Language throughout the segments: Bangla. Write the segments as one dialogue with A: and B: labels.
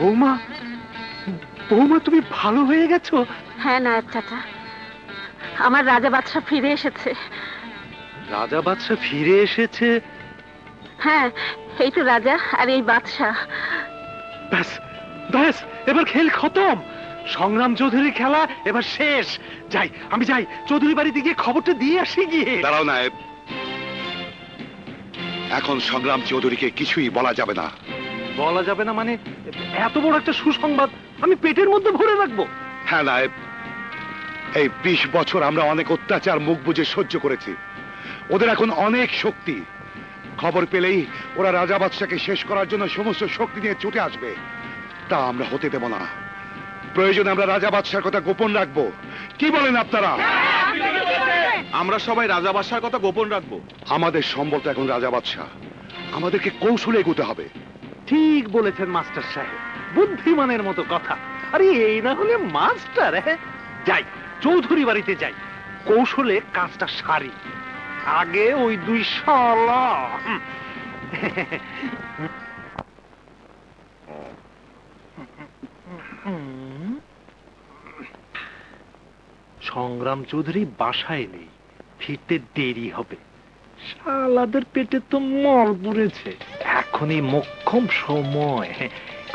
A: বৌমা, বৌমা তুমি ভালো হয়ে গেছো?
B: হ্যাঁ নায়ক চাচা, আমার রাজা বাদশা ফিরে এসেছে।
A: রাজা বাদশা ফিরে এসেছে?
B: হ্যাঁ, এই তো রাজা আর এই বাদশা।
A: ব্যাস ব্যাস, এবার খেল খতম। সংগ্রাম চৌধুরীর খেলা এবার শেষ। যাই, আমি যাই চৌধুরী বাড়িতে গিয়ে খবরটা দিয়ে আসি গিয়ে।
C: দাঁড়াও নায়েব, এখন সংগ্রাম চৌধুরীকে কিছুই বলা যাবে না।
A: বলা যাবে না মানে? এত বড় একটা সুসংবাদ আমি পেটের মধ্যে ভরে রাখবো?
C: হ্যাঁ নায়েব, এই 20 বছর আমরা অনেক অত্যাচার মুখ বুজে সহ্য করেছি। ওদের এখন অনেক শক্তি। খবর পেলেই ওরা রাজা বাদশাকে শেষ করার জন্য সমস্ত শক্তি নিয়ে ছুটে আসবে। তা আমরা হতে দেব না। প্রয়োজনে আমরা রাজা বাদশার কথা গোপন রাখবো। কি বলেন আপনারা?
D: আমরা সবাই রাজা বাদশার কথা গোপন রাখবো।
C: আমাদের সম্বল তো এখন রাজা বাদশা, আমাদেরকে কৌশলে এগোতে হবে।
A: ঠিক বলেছেন মাস্টার সাহেব, বুদ্ধিমানের মতো কথা। আরে এই না হলে মাস্টার। যাই চৌধুরী বাড়িতে যাই, কৌশলে কাজটা সারি। আগে ওই 2 শালা। সংগ্রাম চৌধুরী বাসায় নেই, ফিরতে দেরি হবে। শালাদের পেটে তো মল পুড়েছে, এখনই মোক্ষম সময়।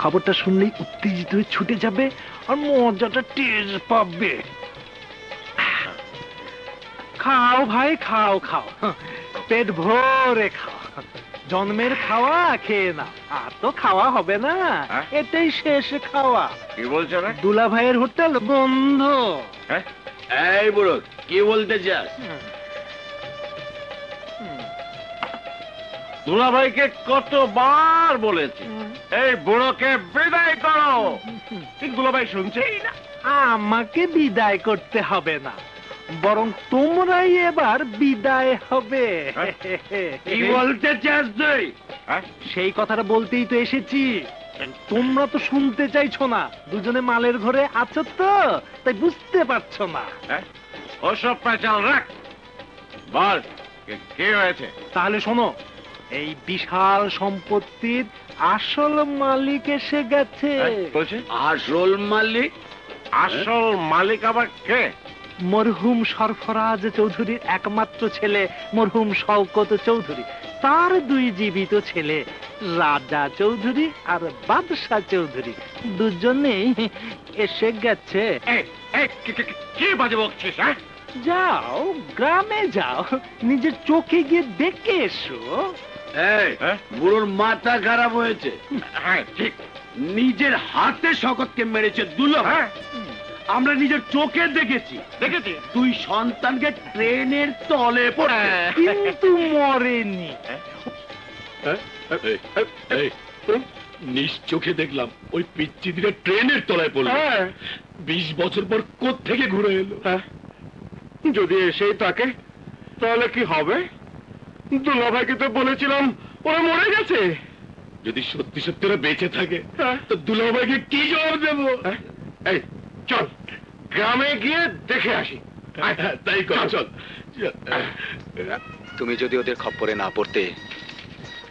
A: খবরটা শুনলেই উত্তেজিত হয়ে ছুটে যাবে আর মজাটা টের পাবে। খাও ভাই, খাও খাও, পেট ভরে খাও। জন্মের খাওয়া খেয়ে না, আর তো খাওয়া হবে না। এটাই শেষ খাওয়া।
D: কি বলছো রে?
A: দুলা ভাইয়ের হোটেল বন্ধ।
D: এই বুড়ো, কি বলতে চাস? দুলাভাইকে কতবার বলেছি এই বুড়োকে বিদায় করো, কিন্তু দুলাভাই শুনছেই না।
A: আমাকে বিদায় করতে হবে না, বরং তোমরাই এবার বিদায় হবে।
D: কি বলতে চাস তুই?
A: সেই কথাটা বলতেই তো এসেছি। তোমরা তো শুনতে চাইছো না, দুজনে মালের ঘরে আছো তো, তাই বুঝতে পারছো না।
D: ওসব পেঁচাল রাখ, বল কি হয়েছে?
A: তাহলে শোনো, এই বিশাল সম্পত্তির আসল মালিক এসে গেছে।
D: আসল মালিক? আসল মালিক আবার কে?
A: মরহুম সরফরাজ চৌধুরীর একমাত্র ছেলে মরহুম শওকত চৌধুরী, তার 2 জীবিত ছেলে রাজা চৌধুরী আর বাদশা চৌধুরী, দুজনেই এসে গেছে।
D: কি বাজে বকছিস?
A: যাও গ্রামে যাও, নিজের চোখে গিয়ে দেখে এসো।
D: বুড়োর মাথা খারাপ হয়েছে। হ্যাঁ ঠিক, নিজের হাতে শওকতকে মেরেছে দুলাভাই। আমরা নিজের চোখে দেখেছি। তুই সন্তানকে ট্রেনের তলে পড়ে,
A: কিন্তু মরেনি।
E: নিজ চোখে দেখলাম ওই পিচ্চি দিনে ট্রেনের তলায় পড়লো। 20 বছর পর কোত্থেকে ঘুরে এলো।
D: যদি এসেই থাকে তাহলে কি হবে? দুলাভাইকে তো বলেছিলাম ওরা মরে গেছে।
E: যদি সত্যি সত্যি ওরা বেঁচে থাকে তো দুলাভাইকে কি জবাব দেবো?
D: এই চল গ্রামে গিয়ে দেখে আসি।
E: তাই কর, চল।
F: তুমি যদি ওদের খপ্পরে না পড়তে